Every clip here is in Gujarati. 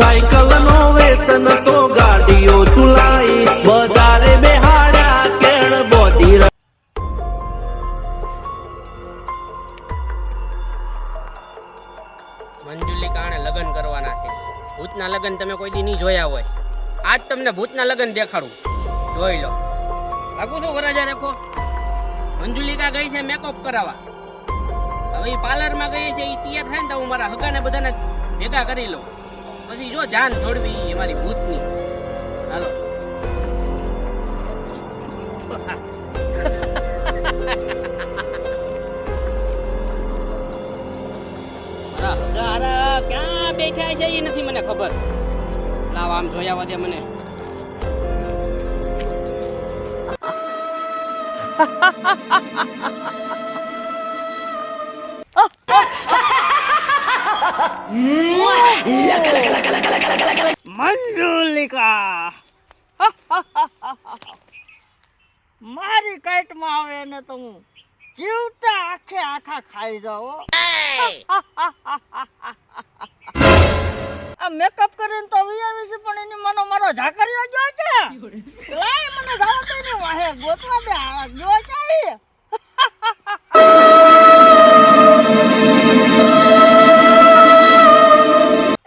સાયકલ નો વેતન તો ગાડીઓ ચુલાઈ બજારે બેહાડ્યા કેણ બોધી મંજુલી કારણે લગ્ન કરવાના છે. ભૂતના લગ્ન તમે કોઈ દી નહીં જોયા હોય. આજ તમને ભૂતના લગ્ન દેખાડું, જોઈ લો. લાગુ તો વરાજા રાખો. મંજુલિકા ગઈ છે મેકઅપ કરાવવા. હવે પાર્લરમાં ગઈ છે, એ તૈયાર થાય ને તો હું મારા હગાને બધાને ભેગા કરી લઉં. પછી જો જાન છોડવી અમારી ભૂતની. હાલો. ક્યાં બેઠા છે એ નથી મને ખબર. લાવ આમ જોયા દે મને. મંજુલિકા મારી કાઈટમાં આવે ને તો હું જીવતા આખે આખા ખાઈ જાઉં. આ મેકઅપ કરીને તો આવી છે, પણ એની મનો મારો ઝાકરિયો ગયો છે. લાય મને જાવ તો ને વાહે ગોતવા દે. આ ગયો છે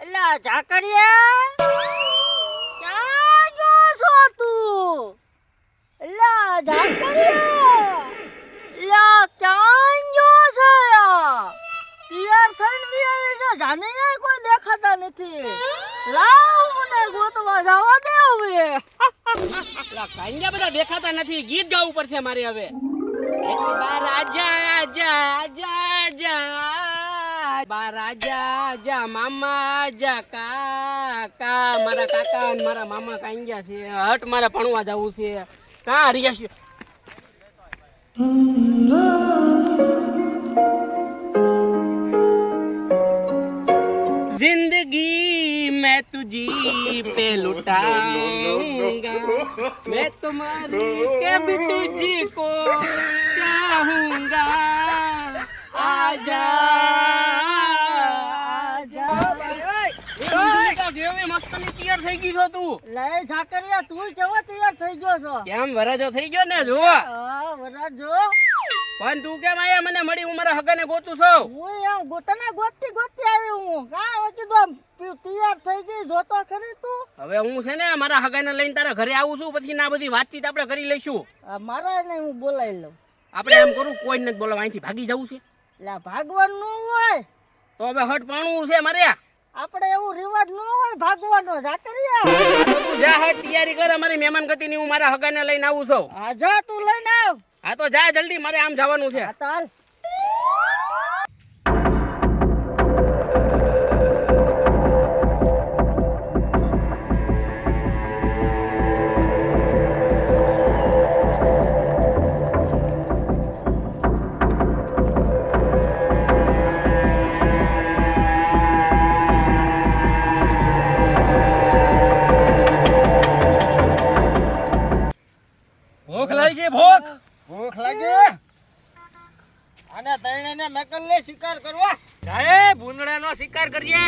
એલા ઝાકરિયા, ક્યાં ગયો છો તું? એલા ઝાકરિયા, એલા ક્યાં ગયો છે? તૈયાર થઈને બી આવી છે, જાને કોઈ દેખાતા નથી. લાવ મને ગોતવા જવા દે હવે. કાંજા બધા દેખાતા નથી. ગીત ગાવું પડશે મારે હવે. એક બાર આજા આજા આજા આજા, બાર આજા આજા મામા આજા કાકા. મારા કાકા અને મારા મામા કાંજા છે. હટ મારે ભણવા જવું છે. કાં હરિયા છે? जिंदगी मैं तुझी पे लुटाऊंगा, मैं तुम्हारी कभी तुझको चाहूंगा. आजा મસ્તની તૈયાર થઈ ગઈ છો તું. લે ઝાકરિયા, તું કેવો તૈયાર થઈ ગયો છો? કેમ વરાજો થઈ ગયો ને? જો હા વરાજ જો. પણ તું કેમ આયા મને મળી? હું મારા હગાને ગોતું છું. હું એમ ગોતને ગોતતી ગોતતી આવી હું. કા હવે કીધું તૈયાર થઈ ગઈ, જોતો ખરી તું. હવે હું છે ને મારા હગાને લઈને તારા ઘરે આવું છું, પછી ના બધી વાતચીત આપણે કરી લઈશું. મારા ને હું બોલાવી લઉં. આપણે એમ કરું, કોઈ નથી બોલાવા, અહીંથી ભાગી જવું છે. એટલે ભાગવાનું ન હોય તો હવે હટ પાણું છે મારે. આપણે એવું રિવાજ ન હોય ભાગવાનો. ઝાકરિયા તું જા, હટ તૈયારી કર. અમારી મહેમાન ગતિની હું મારા હગાને લઈને આવું છું. હા જા, તું લઈને આવ. હા તો જા જલ્દી, મારે આમ જવાનું છે. હા ચાલ. ભૂખ લાગી, ભૂખ ભૂખ લાગી. આને તૈણેને મેકલ લે શિકાર કરવા. જાય ભૂંડળાનો શિકાર કરીએ.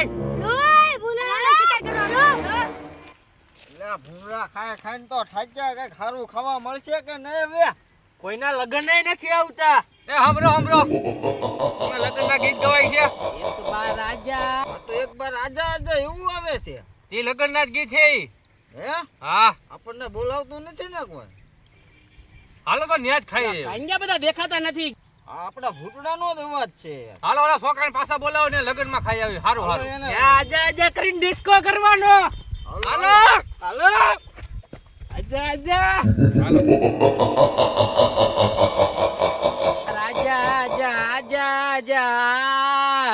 એટલે ભૂંગળા ખાય ખાઈને તો થાક્યા. કઈ ખારું ખાવા મળશે કે નહીં? હવે કોઈના લગ્ન નથી આવતા. એ હમરો હમરો લગ્નના ગીત ગવાય છે. એક બાર રાજા, આ તો એક બાર આજા આજા એવું આવે છે. તે લગ્નના જ ગીત છે. હે હા, આપણને બોલાવતું નથી ને કોઈ. હાલો તો ન્યાજ ખાઈએ. કાંજા બધા દેખાતા નથી. આ આપણા ભૂતડાનો જ અવાજ છે. હાલો ઓલા છોકરાને પાછા બોલાવો ને લગ્નમાં ખાઈ આવી. હારું હારું. એને- આજા આજા કરીને ડિસ્કો કરવાનો. હાલો હાલો આજા આજા. હાલો રાજા આજા આજા આજા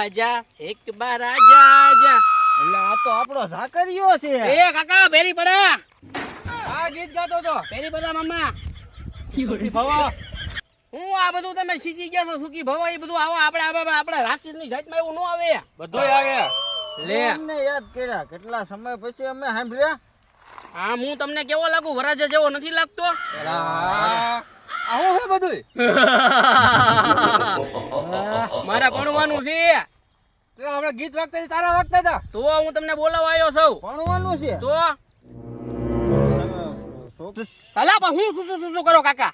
આજા, એક બાર આજા આજા. એટલે આ તો આપણો ઝાકરિયો છે. એ કાકા બેરી પડા. આ ગીત ગાતો તો બેરી પડા મામા. ભવા હું આ બધું તમે શીખી ગયા છો. સુકી ભવા એ બધું આવો આપણે રાક્ષસની જાતમાં એવું ન આવે. બધું આવે. લે અમને યાદ કર્યા. કેટલા સમય પછી અમે સાંભળ્યા. આ હું તમને કેવો લાગુ? વરાજા જેવો નથી લાગતો? આવું છે બધું. મારા ભણવાનું છે. તો આપણે ગીત વાગતા તારા વાગતા હતા. તો હું તમને બોલાવવા આવ્યો છું. ભણવાનું છે તો અલા પણ હું શું કરો કાકા?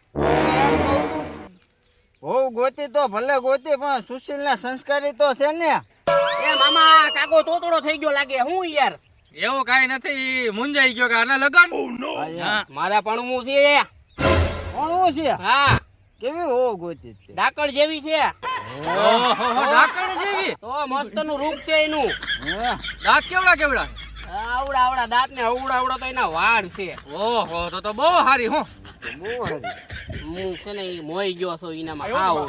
હોવ ગોતી તો ભલે ગોતી પણ સુશીલ ને સંસ્કારી તો છે ને. એ મામા કાકો તોતડો થઈ ગયો લાગે. હું યાર એવું કાંઈ નથી, મુંજાઈ ગયો કે આના લગન. હા મારા પણવું છે. ભણવું છે હા કેવી હોવ ગોતી તે? ડાકણ જેવી છે. ઓહો, ડાકણ જેવી. તો મસ્ત નું રૂપ છે એનું. હે દાંત કેવડા કેવડા. આવડા આવડા દાંત ને અવડા તો એના વાળ છે. ઓહો, તો બહુ સારી હો. બહુ સારી. હું છે ને ઈ મોઈ ગયો છું ઈનામાં. આવો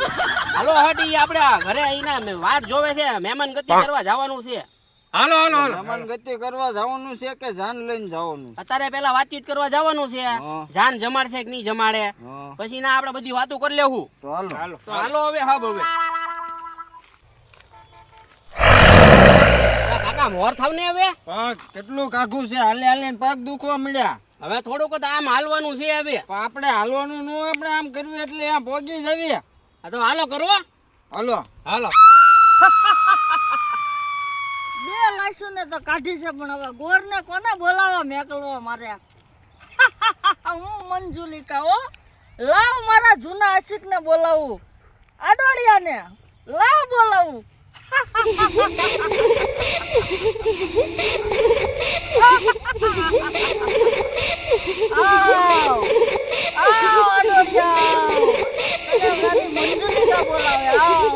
હાલો હટી આપણે ઘરે ઈના વાટ જોવે છે. મહેમાન ગતિ કરવા જવાનું છે. હાલો હાલો હાલો. મહેમાન ગતિ કરવા જવાનું છે કે જાન લઈને જવાનું? અત્યારે પેલા વાતચીત કરવા જવાનું છે. હા. જાન જમાડશે કે નહીં જમાડે હા પછી ના આપણે બધી વાતો કરી લેવું. તો હાલો. તો હાલો હવે હબ હવે કાકા મોર થાવ ને હવે. પગ કેટલું કાઘું છે, હાલે હાલે ને પગ દુખવા મળ્યા. હવે થોડુંક તો આમ હાલવાનું છે હવે. પણ આપણે હાલવાનું નું આપણે આમ કરવું એટલે આમ પોગી જવી. આ તો હાલો કરો. હાલો હાલો. બે લાઈશું ને તો કાઢી છે પણ હવે ગોર ને કોને બોલાવવા મેકલવા મારે. હું મંજુલિકા હો. લાવ મારા જૂના આશિક ને બોલાવું. આડોડિયા ને લાવ બોલાવું. આવ આવ આડોડિયા. તને મારી મંજુલિકા બોલાવે. આવ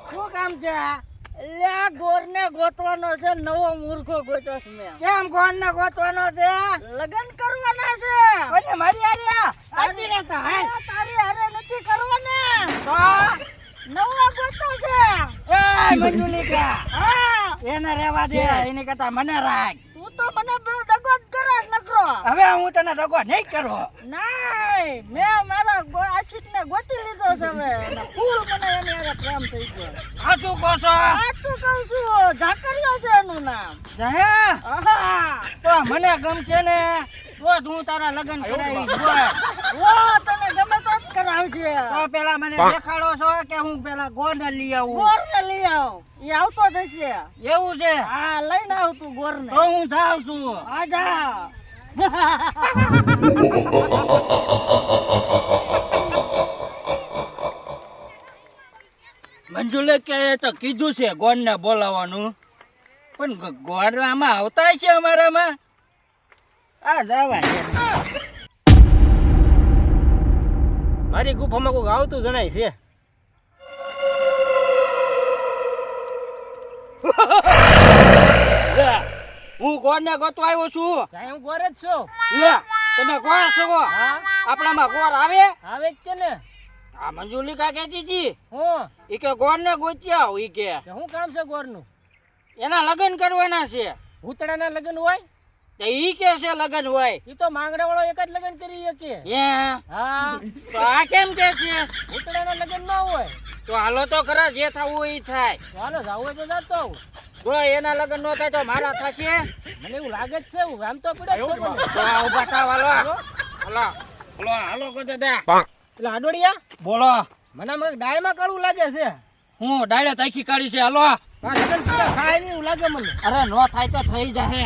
શું કામ છે? લ્યા ગોર ને ગોતવાનો છે. નવો મૂર્ખો ગોત્યો છે મેં. કેમ કોણ ને ગોતવાનો છે? લગન કરવાના છે. ઓને મારી આલ્યા આજી રહેતા હાલ. તારી હારે નથી કરવાના. તો નવો ગોતો છે. એ મંજુલિકા હા એને રહેવા દે, એની કરતા મને રાખ. તું તો મને પેલો દગો જ કરે નકરો. હવે હું તને દગો નહીં કરો. નાય મેં મારા આશિક ને ગોતી લીધો છે હવે. અને ફૂલ મને એની હારે પ્રેમ થઈ ગયો. સાચું કહો છો? સાચું કહું છું. ઝાકરિયો છે એનું નામ. હે આહા તો મને ગમશે ને તો જ હું તારા લગ્ન કરાવીશ. બોલ. ઓ તને ગમે તો જ કરાવજે. તો પેલા મને દેખાડો છો કે હું પેલા ગોંડ લઈ આવું? ગોર ને લઈ આવ. એ આવતો જશે. એવું છે? હા લઈને આવ તું ગોર ને. તો હું જાઉં છું. આ જા. મંજુલે કે તો કીધું છે ગોંડ ને બોલાવવાનું, પણ ગોંડ આમાં આવતા છે અમારામાં. આ જવા દે. મારી ગુફામાં કોઈક આવતું જણાય છે. લે, હું ગોંડ ને ગોતવા આવ્યો છું. હું ગોર જ છું. લે, તમે ગોર છો? આપણામાં ગોર આવે? આવે જ ને. આ મંજુલિકા કહેતી હતી હું ઈ કે ગોંડ ને ગોતી આવ. ઈ કે શું કામ છે ગોરનું? એના લગ્ન કરવાના છે. ભૂતડાના લગ્ન હોય તો ઈ કે છે લગ્ન હોય. એ તો માંગડા વાળો એક જ લગ્ન કરી શકે. હે હા, તો આ કેમ કે છે? ભૂતડાના લગ્ન ન હોય. તો હાલો તો ખરા, જે થવું હોય ઈ થાય. તો હાલો જાવું હોય તો જાતો આવું. જો એના લગ્ન નો થાય તો મારા થશે. મને એવું લાગે જ છે. હું આમ તો પડ્યો જ છું મને. તો આ ઉભા થાવ. હાલો હાલો હાલો હાલો કો દાદા. એટલે આડોડિયા બોલો. મને આમ ડાળમાં કાળું લાગે છે. હું ડાળે તાખી કાઢી છે. હાલો. આ લગ્ન પૂરા થાય નહીં એવું લાગે મને. અરે નો થાય તો થઈ જાય.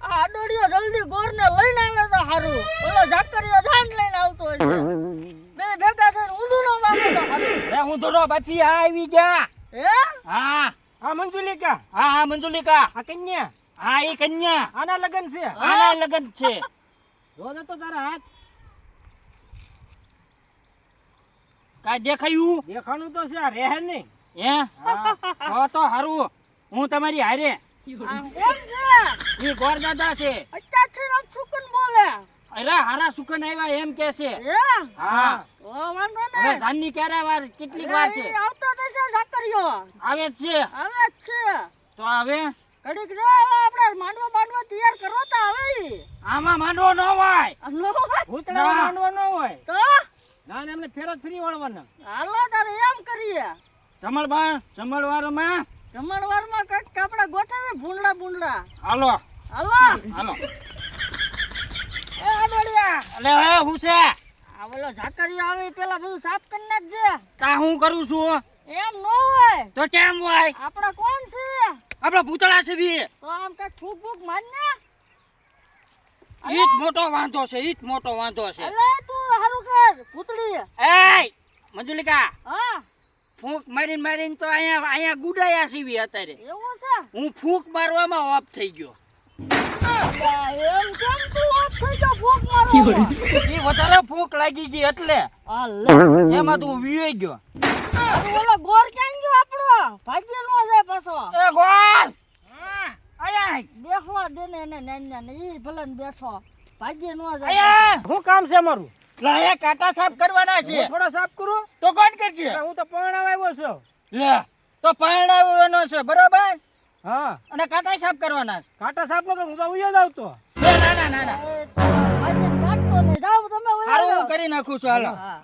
આ આડોડિયો જલ્દી ગોર ને લઈને આવે તો સારું. ઓલો ઝાકરિયો જાન લઈને આવતો હશે. બે ભેગા થઈને ઊંધું નો મારે તો સારું. અરે હું તો બાપી આવી ગયા. હે હા આ મંજુલિકા, હા હા મંજુલિકા. આ કન્યા, હા ઈ કન્યા. આના લગ્ન છે. આના લગ્ન છે. જોજો તો તારા હાથ. કાઈ દેખાયું? દેખાણું તો છે. આ રહે નહીં. હે તો હારું, હું તમારી હારે. આમ કોણ છે? ઈ ગોર દાદા છે. અત્યારથી નો છુકન બોલે. અરે હારા સુકન આવ્યા એમ કે છે. હે હા ઓ વાંધો હવે નહીં. જાનની ક્યારે વાર કેટલીક વાર છે? એ આવતો જશે ઝાકરિયો. આવે જ છે. આવે જ છે. તો હવે ઘડીક રે હવે આપણે માંડવો બાંડવો તૈયાર કરો તો આવે ઈ. આમાં માંડવો ન હોય. આમ નો હોય? ભૂતડામાં ના. માંડવો ન હોય. તો ના ને એમને ફેરત ફરી વળવાના. હાલો તારે એમ કરીએ. જમણવારમાં જમણવારમાં કંઈક આપણે ગોઠવીએ ભૂંડલા ભૂંડલા. હાલો હાલો હાલો એ આડોડિયા અલે હવે હું છે આ બોલો ઝાકરિયો આવે ઈ પેલા બધું સાફ કરી નાખજે તા હું કરું છું એમ નો હોય તો કેમ હોય આપડા કોણ છે આપડા ભૂતળા છે બી તો આમ કઈ ફૂક ફૂક માર ને ઈ જ મોટો વાંધો છે ઈ જ મોટો વાંધો છે અલે તું હારું કર પૂતળી એય મંજુલિકા હા ફૂંક મારીને તો અહીંયા ગુડાયા સીવી અત્યારે એવું છે હું ફૂંક મારવામાં ઓફ થઈ ગયો અલા, એમ કેમ તું ઓફ થઈ ગયો ફૂક મારવામાં ઈ વધારે ફૂંક લાગી ગઈ એટલે આ લે એમાં તું વીઈ ગયો અરે ઓલો ગોર ક્યાં ગયો આપણો ભાજી નો જાય પાછો એ ગોળ આયા બેસવા દે ને એને નાન્યા ને ઈ ભલે ને બેઠો ભાજી નો જાય આયા શું કામ છે અમારું લાયા કાંટા સાફ કરવાના છે હું થોડો સાફ કરું તો કોણ કરશે હું તો પરણાવ આવ્યો છું લે તો પરણાવવાનો છે બરોબર હા અને કાંટા સાફ કરવાના છે કાંટા સાફ ન કર હું તો ઉયો જ આવતો ના ના ના ના એ તો ભાજી કાઢતો ને જાવ તમે ઓલા હારું જાઓ. હું કરી નાખું છું હાલો હા